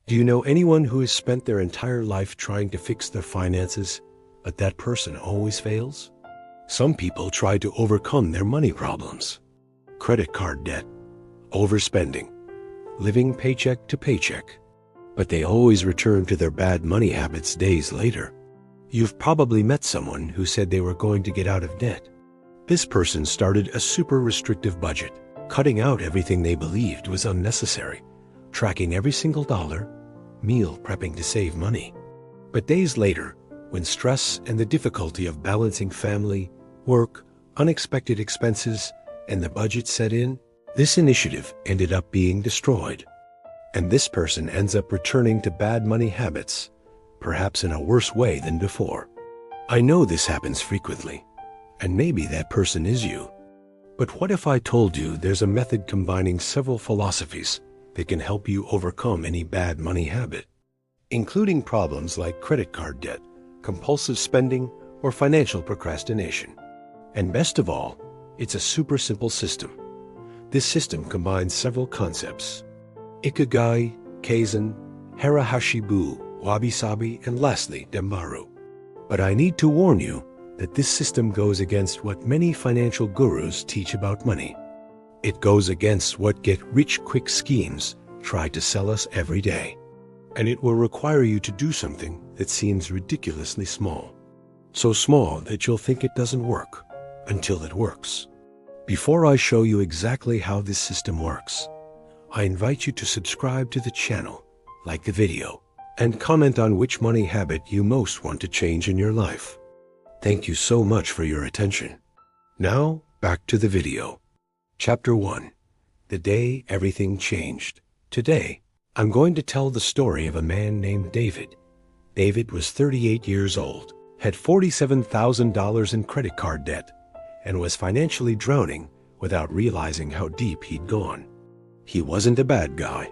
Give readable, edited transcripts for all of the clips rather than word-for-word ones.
Do you know anyone who has spent their entire life trying to fix their finances, but that person always fails? Some people try to overcome their money problems. Credit card debt, overspending, living paycheck to paycheck. But they always return to their bad money habits days later. You've probably met someone who said they were going to get out of debt. This person started a super restrictive budget, cutting out everything they believed was unnecessary, tracking every single dollar, meal prepping to save money. But days later, when stress and the difficulty of balancing family, work, unexpected expenses, and the budget set in, this initiative ended up being destroyed. And this person ends up returning to bad money habits, perhaps in a worse way than before. I know this happens frequently, and maybe that person is you. But what if I told you there's a method combining several philosophies that can help you overcome any bad money habit, including problems like credit card debt, compulsive spending, or financial procrastination? And best of all, it's a super simple system. This system combines several concepts: Ikigai, Kaizen, Harahashibu, Wabi-sabi, and lastly, Dembaru. But I need to warn you that this system goes against what many financial gurus teach about money. It goes against what get-rich-quick schemes try to sell us every day. And it will require you to do something that seems ridiculously small. So small that you'll think it doesn't work until it works. Before I show you exactly how this system works, I invite you to subscribe to the channel, like the video, and comment on which money habit you most want to change in your life. Thank you so much for your attention. Now, back to the video. Chapter 1. The Day Everything Changed. Today, I'm going to tell the story of a man named David. David was 38 years old, had $47,000 in credit card debt, and was financially drowning without realizing how deep he'd gone. He wasn't a bad guy.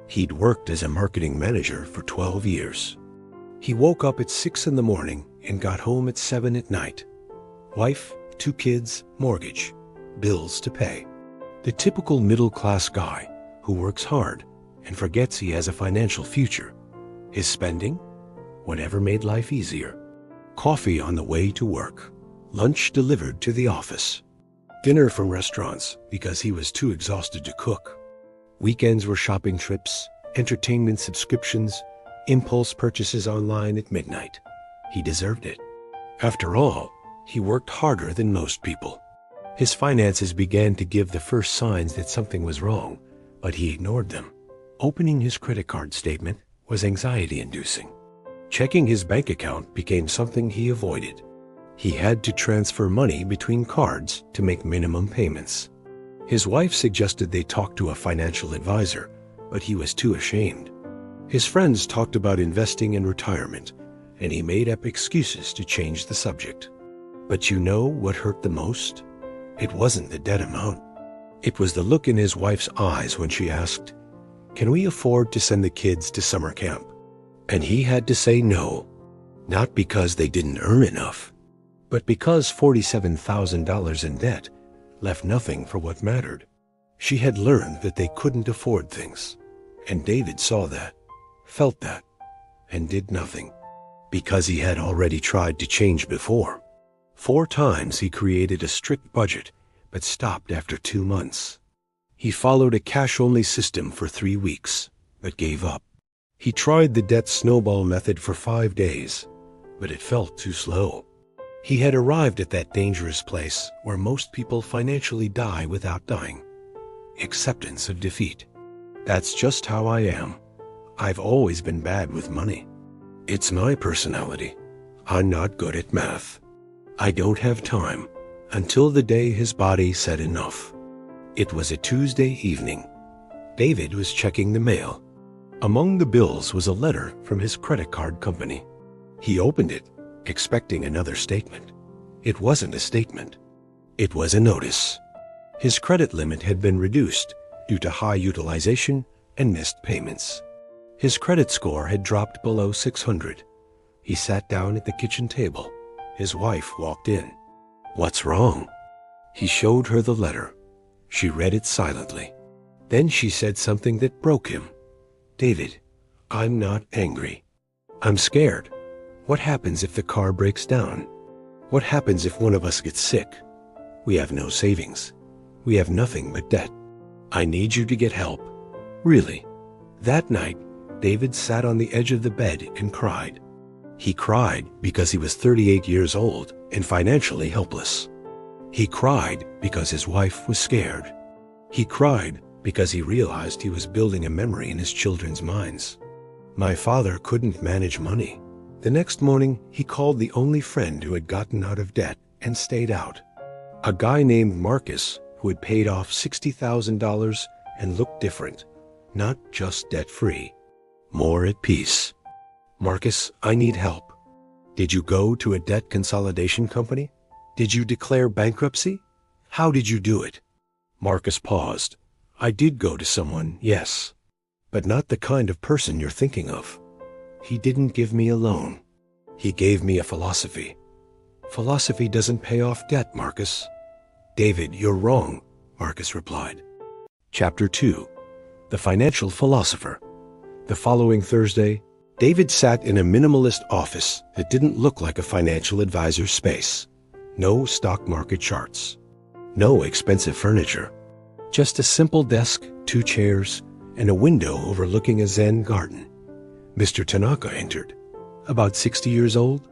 He'd worked as a marketing manager for 12 years. He woke up at 6 in the morning and got home at 7 at night. Wife, 2 kids, mortgage, bills to pay. The typical middle-class guy who works hard and forgets he has a financial future. His spending? Whatever made life easier. Coffee on the way to work. Lunch delivered to the office. Dinner from restaurants because he was too exhausted to cook. Weekends were shopping trips, entertainment subscriptions, impulse purchases online at midnight. He deserved it. After all, he worked harder than most people. His finances began to give the first signs that something was wrong, but he ignored them. Opening his credit card statement was anxiety-inducing. Checking his bank account became something he avoided. He had to transfer money between cards to make minimum payments. His wife suggested they talk to a financial advisor, but he was too ashamed. His friends talked about investing in retirement, and he made up excuses to change the subject. But you know what hurt the most? It wasn't the debt amount. It was the look in his wife's eyes when she asked, "Can we afford to send the kids to summer camp?" And he had to say no, not because they didn't earn enough, but because $47,000 in debt left nothing for what mattered. She had learned that they couldn't afford things, and David saw that, felt that, and did nothing, because he had already tried to change before. 4 times he created a strict budget, but stopped after 2 months. He followed a cash-only system for 3 weeks, but gave up. He tried the debt snowball method for 5 days, but it felt too slow. He had arrived at that dangerous place where most people financially die without dying. Acceptance of defeat. That's just how I am. I've always been bad with money. It's my personality. I'm not good at math. I don't have time, until the day his body said enough. It was a Tuesday evening. David was checking the mail. Among the bills was a letter from his credit card company. He opened it, expecting another statement. It wasn't a statement. It was a notice. His credit limit had been reduced due to high utilization and missed payments. His credit score had dropped below 600. He sat down at the kitchen table. His wife walked in. "What's wrong?" He showed her the letter. She read it silently. Then she said something that broke him. "David, I'm not angry. I'm scared. What happens if the car breaks down? What happens if one of us gets sick? We have no savings. We have nothing but debt. I need you to get help. Really." That night, David sat on the edge of the bed and cried. He cried because he was 38 years old and financially helpless. He cried because his wife was scared. He cried because he realized he was building a memory in his children's minds. My father couldn't manage money. The next morning, he called the only friend who had gotten out of debt and stayed out. A guy named Marcus who had paid off $60,000 and looked different, not just debt-free, more at peace. "Marcus, I need help." "Did you go to a debt consolidation company? Did you declare bankruptcy? How did you do it?" Marcus paused. "I did go to someone, yes, but not the kind of person you're thinking of. He didn't give me a loan. He gave me a philosophy." "Philosophy doesn't pay off debt, Marcus." "David, you're wrong," Marcus replied. Chapter 2. The Financial Philosopher. The following Thursday, David sat in a minimalist office that didn't look like a financial advisor's space. No stock market charts. No expensive furniture. Just a simple desk, 2 chairs, and a window overlooking a Zen garden. Mr. Tanaka entered. About 60 years old.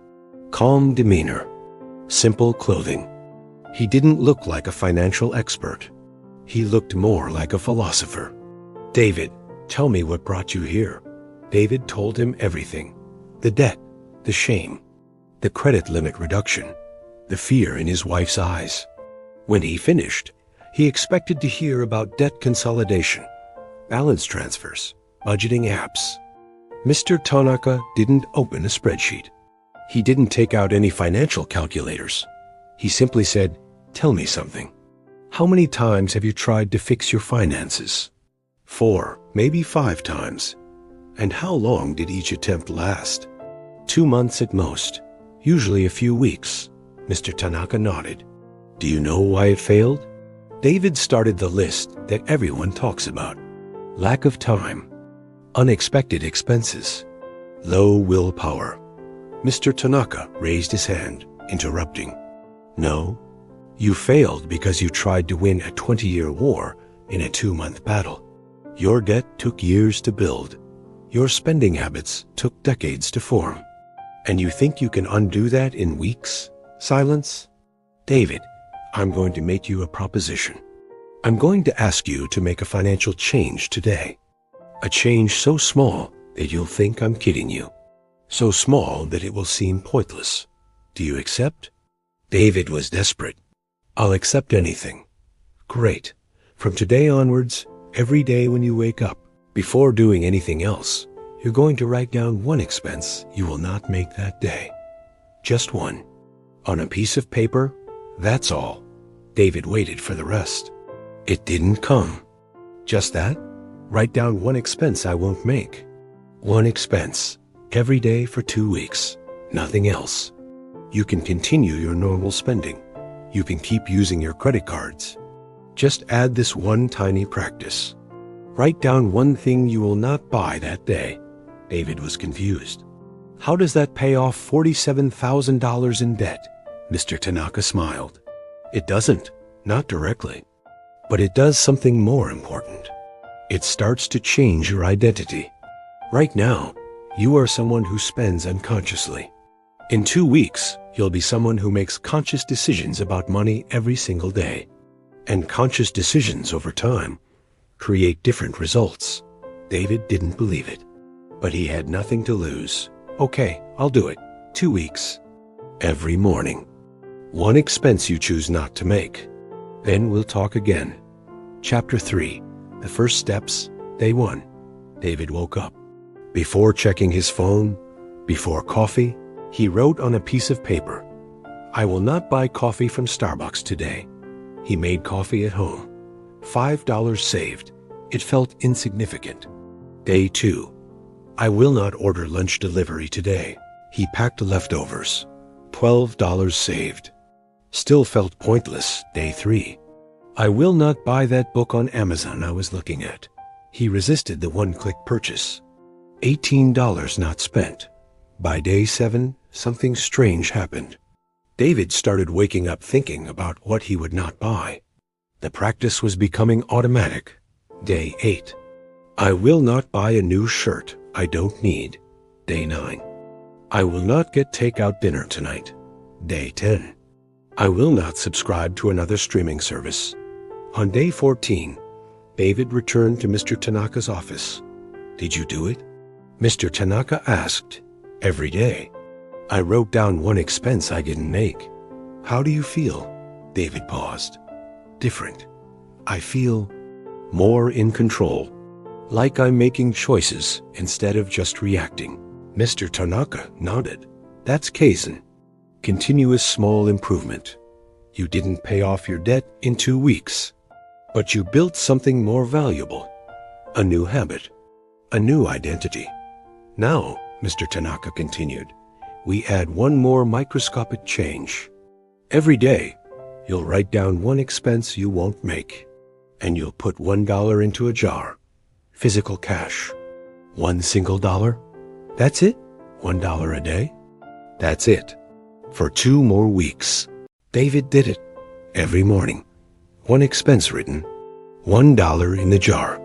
Calm demeanor. Simple clothing. He didn't look like a financial expert. He looked more like a philosopher. "David, tell me what brought you here." David told him everything. The debt, the shame, the credit limit reduction, the fear in his wife's eyes. When he finished, he expected to hear about debt consolidation, balance transfers, budgeting apps. Mr. Tanaka didn't open a spreadsheet. He didn't take out any financial calculators. He simply said, "Tell me something. How many times have you tried to fix your finances?" 4, maybe 5 times. "And how long did each attempt last?" 2 months at most, usually a few weeks. Mr. Tanaka nodded. "Do you know why it failed?" David started the list that everyone talks about. Lack of time, unexpected expenses, low willpower. Mr. Tanaka raised his hand, interrupting. "No, you failed because you tried to win a 20-year war in a 2-month battle. Your debt took years to build. Your spending habits took decades to form. And you think you can undo that in weeks?" Silence. "David, I'm going to make you a proposition. I'm going to ask you to make a financial change today. A change so small that you'll think I'm kidding you. So small that it will seem pointless. Do you accept?" David was desperate. "I'll accept anything." "Great. From today onwards, every day when you wake up, before doing anything else, you're going to write down one expense you will not make that day. Just one. On a piece of paper, that's all." David waited for the rest. It didn't come. "Just that? Write down one expense I won't make." One expense, every day for 2 weeks, nothing else. You can continue your normal spending. You can keep using your credit cards. Just add this one tiny practice. Write down one thing you will not buy that day. David was confused. "How does that pay off $47,000 in debt?" Mr. Tanaka smiled. "It doesn't, not directly. But it does something more important. It starts to change your identity. Right now, you are someone who spends unconsciously. In 2 weeks, you'll be someone who makes conscious decisions about money every single day. And conscious decisions over time create different results." David didn't believe it, but he had nothing to lose. "Okay, I'll do it. 2 weeks. Every morning. One expense you choose not to make. Then we'll talk again." Chapter 3. The First Steps, Day 1. David woke up. Before checking his phone, before coffee, he wrote on a piece of paper, "I will not buy coffee from Starbucks today." He made coffee at home. $5 saved. It felt insignificant. Day 2. "I will not order lunch delivery today." He packed leftovers. $12 saved. Still felt pointless. Day 3. "I will not buy that book on Amazon I was looking at." He resisted the one-click purchase. $18 not spent. By day 7, something strange happened. David started waking up thinking about what he would not buy. The practice was becoming automatic. Day 8. I will not buy a new shirt I don't need. Day 9. I will not get takeout dinner tonight. Day 10. I will not subscribe to another streaming service. On day 14, David returned to Mr. Tanaka's office. Did you do it? Mr. Tanaka asked. Every day. I wrote down one expense I didn't make. How do you feel? David paused. Different. I feel more in control. Like I'm making choices instead of just reacting. Mr. Tanaka nodded. That's Kaizen. Continuous small improvement. You didn't pay off your debt in 2 weeks, but you built something more valuable. A new habit. A new identity. Now, Mr. Tanaka continued, we add one more microscopic change. Every day, you'll write down one expense you won't make, and you'll put $1 into a jar. Physical cash. One single dollar? That's it? $1 a day? That's it. For 2 more weeks. David did it. Every morning. One expense written. $1 in the jar.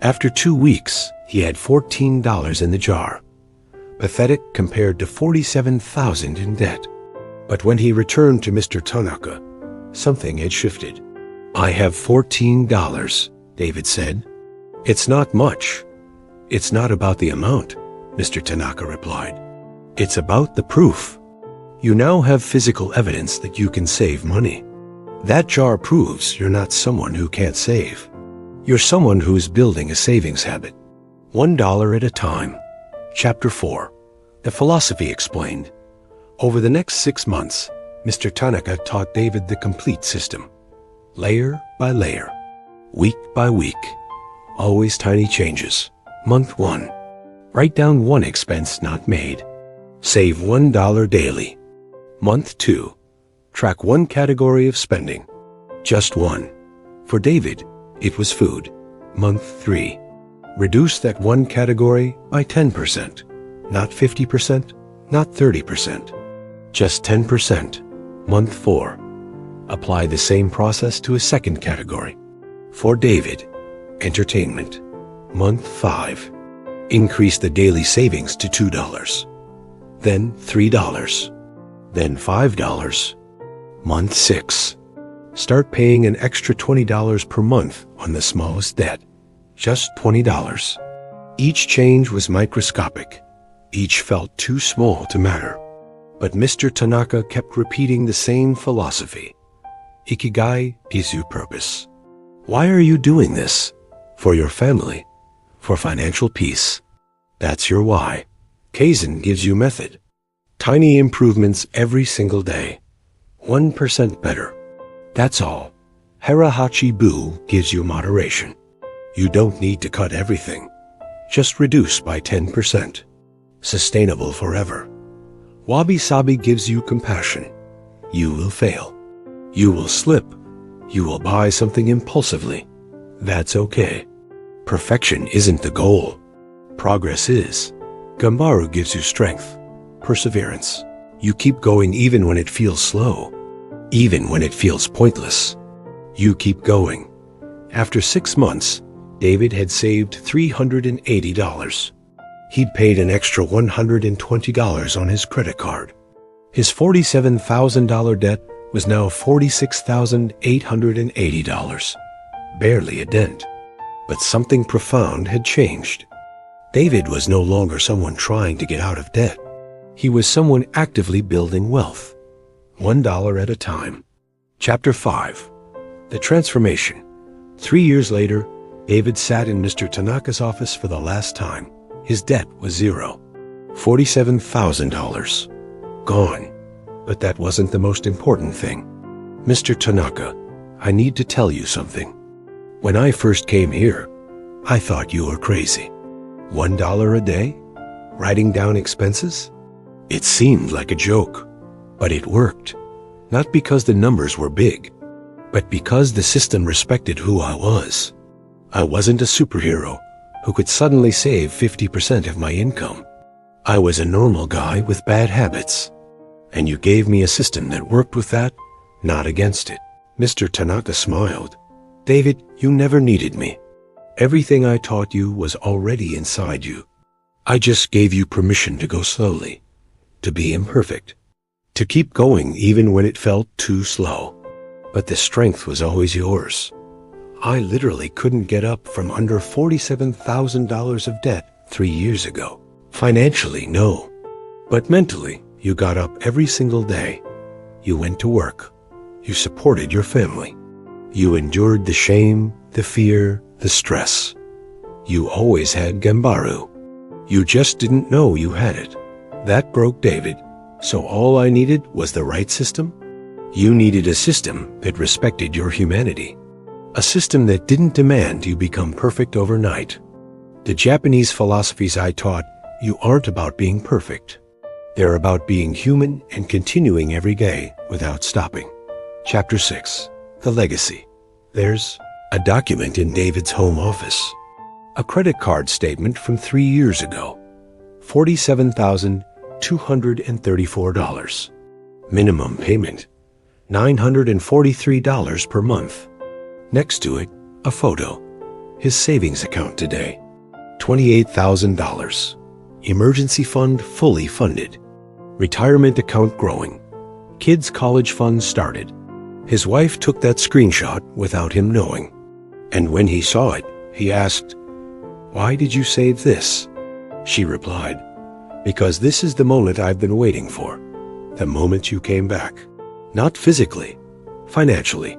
After 2 weeks, he had $14 in the jar. Pathetic compared to $47,000 in debt. But when he returned to Mr. Tanaka, something had shifted. I have $14, David said. It's not much. It's not about the amount, Mr. Tanaka replied. It's about the proof. You now have physical evidence that you can save money. That jar proves you're not someone who can't save. You're someone who's building a savings habit. $1 at a time. Chapter 4. The Philosophy Explained. Over the next 6 months, Mr. Tanaka taught David the complete system. Layer by layer. Week by week. Always tiny changes. Month 1. Write down one expense not made. Save $1 daily. Month 2. Track one category of spending. Just one. For David, it was food. Month 3. Reduce that one category by 10%. Not 50%, not 30%. Just 10%. Month 4. Apply the same process to a second category. For David, entertainment. Month 5. Increase the daily savings to $2. Then $3. Then $5. Month 6. Start paying an extra $20 per month on the smallest debt. Just $20. Each change was microscopic. Each felt too small to matter. But Mr. Tanaka kept repeating the same philosophy. Ikigai gives you purpose. Why are you doing this? For your family. For financial peace. That's your why. Kaizen gives you method. Tiny improvements every single day. 1% better. That's all. Harahachi-bu gives you moderation. You don't need to cut everything. Just reduce by 10%. Sustainable forever. Wabi-sabi gives you compassion. You will fail. You will slip. You will buy something impulsively. That's okay. Perfection isn't the goal. Progress is. Gambaru gives you strength. Perseverance. You keep going even when it feels slow. Even when it feels pointless. You keep going. After 6 months, David had saved $380. He'd paid an extra $120 on his credit card. His $47,000 debt was now $46,880. Barely a dent. But something profound had changed. David was no longer someone trying to get out of debt. He was someone actively building wealth. $1 at a time. Chapter 5. The Transformation. 3 years later, David sat in Mr. Tanaka's office for the last time. His debt was $0. $47,000. Gone. But that wasn't the most important thing. Mr. Tanaka, I need to tell you something. When I first came here, I thought you were crazy. $1 a day? Writing down expenses? It seemed like a joke, but it worked. Not because the numbers were big, but because the system respected who I was. I wasn't a superhero. who could suddenly save 50% of my income. I was a normal guy with bad habits, and you gave me a system that worked with that, not against it. Mr. Tanaka smiled. David, you never needed me. Everything I taught you was already inside you. I just gave you permission to go slowly, to be imperfect, to keep going even when it felt too slow. But the strength was always yours. I literally couldn't get up from under $47,000 of debt 3 years ago. Financially, no. But mentally, you got up every single day. You went to work. You supported your family. You endured the shame, the fear, the stress. You always had Gambaru. You just didn't know you had it. That broke David. So all I needed was the right system? You needed a system that respected your humanity. A system that didn't demand you become perfect overnight. The Japanese philosophies I taught you aren't about being perfect. They're about being human and continuing every day without stopping. Chapter 6. The Legacy. There's a document in David's home office. A credit card statement from 3 years ago. $47,234. Minimum payment. $943 per month. Next to it, a photo. His savings account today. $28,000. Emergency fund fully funded. Retirement account growing. Kids' college fund started. His wife took that screenshot without him knowing. And when he saw it, he asked, "Why did you save this?" She replied, "Because this is the moment I've been waiting for. The moment you came back. Not physically, financially,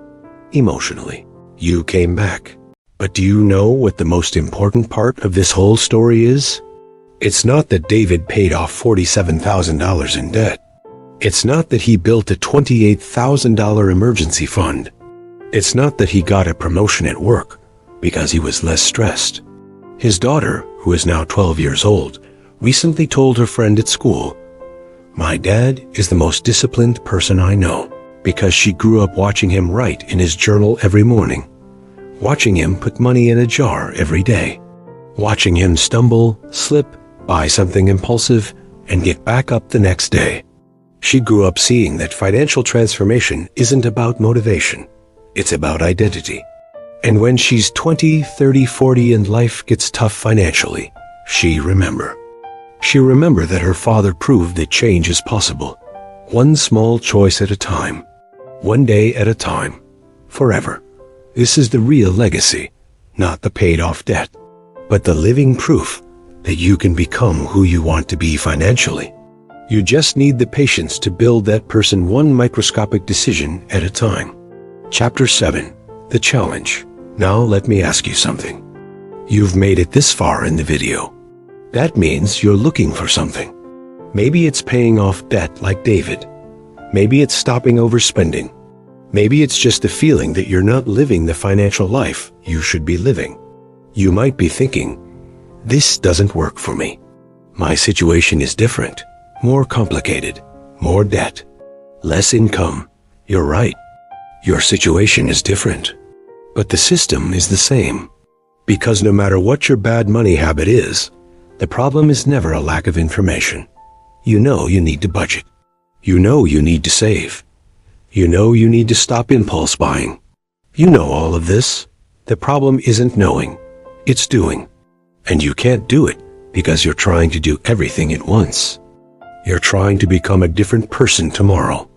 emotionally. You came back." But do you know what the most important part of this whole story is? It's not that David paid off $47,000 in debt. It's not that he built a $28,000 emergency fund. It's not that he got a promotion at work because he was less stressed. His daughter, who is now 12 years old, recently told her friend at school, "My dad is the most disciplined person I know," because she grew up watching him write in his journal every morning, watching him put money in a jar every day, watching him stumble, slip, buy something impulsive, and get back up the next day. She grew up seeing that financial transformation isn't about motivation. It's about identity. And when she's 20, 30, 40 and life gets tough financially, she remember that her father proved that change is possible. One small choice at a time. One day at a time. Forever. This is the real legacy, not the paid-off debt, but the living proof that you can become who you want to be financially. You just need the patience to build that person one microscopic decision at a time. Chapter 7. The Challenge. Now let me ask you something. You've made it this far in the video. That means you're looking for something. Maybe it's paying off debt like David. Maybe it's stopping overspending. Maybe it's just the feeling that you're not living the financial life you should be living. You might be thinking, "This doesn't work for me. My situation is different. More complicated, more debt, less income." You're right. Your situation is different. But the system is the same. Because no matter what your bad money habit is, the problem is never a lack of information. You know you need to budget. You know you need to save. You know you need to stop impulse buying. You know all of this. The problem isn't knowing, it's doing. And you can't do it because you're trying to do everything at once. You're trying to become a different person tomorrow.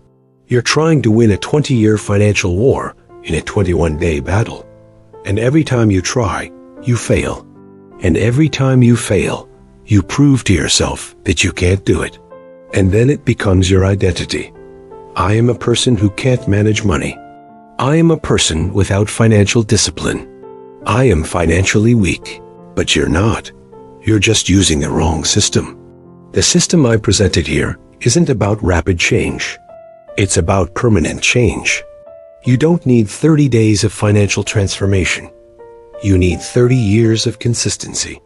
You're trying to win a 20-year financial war in a 21-day battle. And every time you try, you fail. And every time you fail, you prove to yourself that you can't do it. And then it becomes your identity. I am a person who can't manage money. I am a person without financial discipline. I am financially weak. But you're not. You're just using the wrong system. The system I presented here isn't about rapid change. It's about permanent change. You don't need 30 days of financial transformation. You need 30 years of consistency.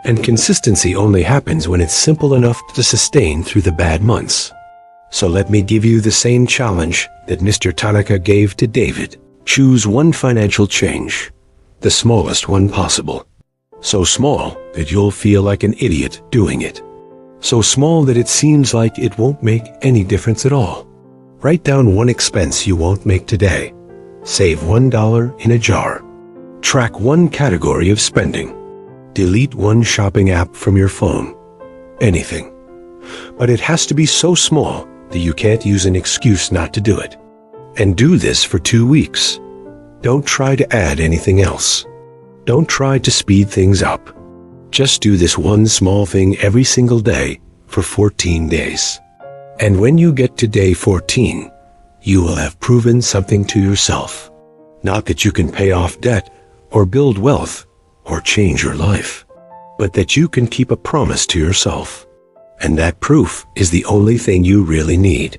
And consistency only happens when it's simple enough to sustain through the bad months. So let me give you the same challenge that Mr. Tanaka gave to David. Choose one financial change, the smallest one possible. So small that you'll feel like an idiot doing it. So small that it seems like it won't make any difference at all. Write down one expense you won't make today. Save $1 in a jar. Track one category of spending. Delete one shopping app from your phone. Anything. But it has to be so small that you can't use an excuse not to do it. And do this for 2 weeks. Don't try to add anything else. Don't try to speed things up. Just do this one small thing every single day for 14 days. And when you get to day 14, you will have proven something to yourself. Not that you can pay off debt or build wealth or change your life, but that you can keep a promise to yourself. And that proof is the only thing you really need.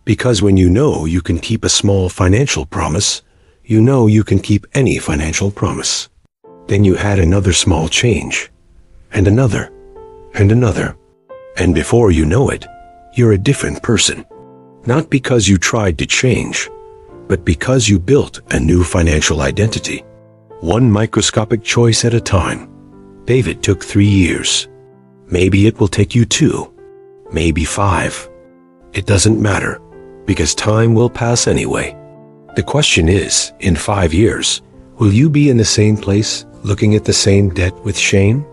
Because when you know you can keep a small financial promise, you know you can keep any financial promise. Then you add another small change, and another, and another. And before you know it, you're a different person. Not because you tried to change, but because you built a new financial identity. One microscopic choice at a time. David took 3 years. Maybe it will take you 2, maybe 5. It doesn't matter, because time will pass anyway. The question is, in 5 years, will you be in the same place, looking at the same debt with shame?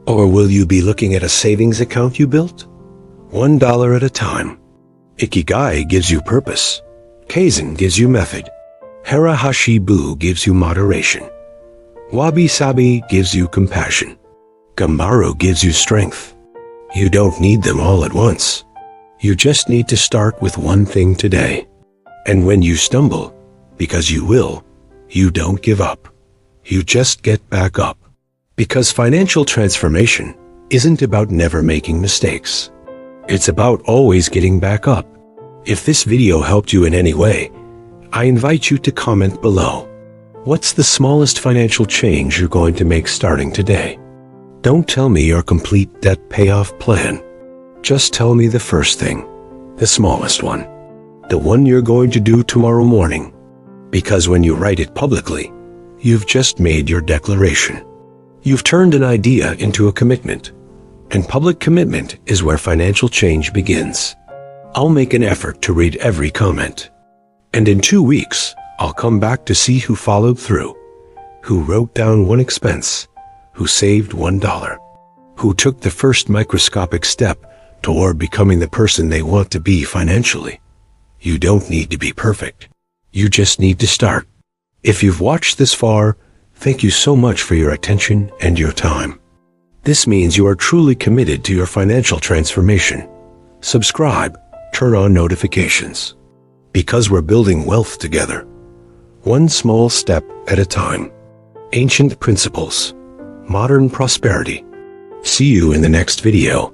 Or will you be looking at a savings account you built? $1 at a time. Ikigai gives you purpose. Kaizen gives you method. Harahashibu gives you moderation. Wabi-sabi gives you compassion. Gambaru gives you strength. You don't need them all at once. You just need to start with one thing today. And when you stumble, because you will, you don't give up. You just get back up. Because financial transformation isn't about never making mistakes. It's about always getting back up. If this video helped you in any way, I invite you to comment below. What's the smallest financial change you're going to make starting today? Don't tell me your complete debt payoff plan. Just tell me the first thing, the smallest one, the one you're going to do tomorrow morning. Because when you write it publicly, you've just made your declaration. You've turned an idea into a commitment, and public commitment is where financial change begins. I'll make an effort to read every comment. And in 2 weeks, I'll come back to see who followed through, who wrote down one expense, who saved $1, who took the first microscopic step toward becoming the person they want to be financially. You don't need to be perfect. You just need to start. If you've watched this far, thank you so much for your attention and your time. This means you are truly committed to your financial transformation. Subscribe, turn on notifications. Because we're building wealth together. One small step at a time. Ancient principles. Modern prosperity. See you in the next video.